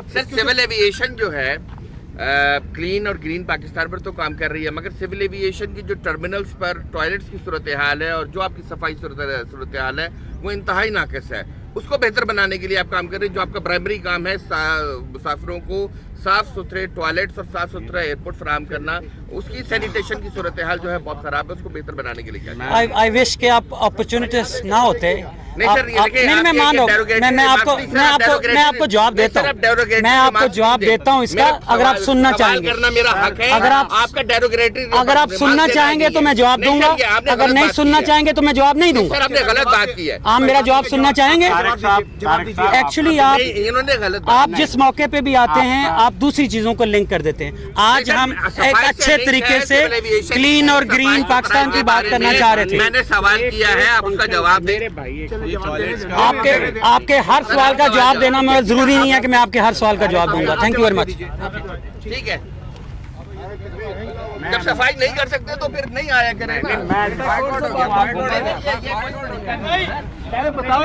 Sir civil aviation जो है clean और ग्रीन पाकिस्तान पर तो काम कर रही है, मगर सिविल एविएशन की जो टर्मिनल्स पर टॉयलेट्स की सूरत हाल है और जो आपकी सफाई सूरत हाल है वो इंतहाई नाकिस है। उसको बेहतर बनाने के लिए आप काम कर रहे हैं। जो आपका प्राइमरी काम है मुसाफिरों को साफ सुथरे टॉयलेट्स और साफ सुथरा एयरपोर्ट फराहम करना, उसकी सैनिटेशन की सूरत हाल जो है बहुत खराब है, उसको बेहतर बनाने के लिए क्या आई विश के आप अपॉर्चुनिटीज ना होते। नहीं सर, मैं मान रहा हूँ, मैं आपको जवाब देता हूँ, मैं आपको जवाब देता हूँ इसका। अगर आप सुनना चाहेंगे, करना मेरा हक है। अगर आप आपका डेरोगेटरी, अगर आप सुनना चाहेंगे तो मैं जवाब दूंगा, अगर नहीं सुनना चाहेंगे तो मैं जवाब नहीं दूंगा। सर आपने गलत बात की है। आप मेरा जवाब सुनना चाहेंगे? एक्चुअली इन्होंने गलत आप जिस मौके पे भी आते हैं आप दूसरी चीजों को लिंक कर देते हैं। आज हम एक अच्छे तरीके से क्लीन और ग्रीन पाकिस्तान की बात करना चाह रहे थे। मैंने सवाल किया है, आप उसका जवाब दें। आपके हर सवाल का जवाब देना मैं जरूरी नहीं है कि मैं आपके हर सवाल का जवाब दूंगा। Thank you very much. ठीक है, जब सफाई नहीं कर सकते तो फिर नहीं आया करें। बताओ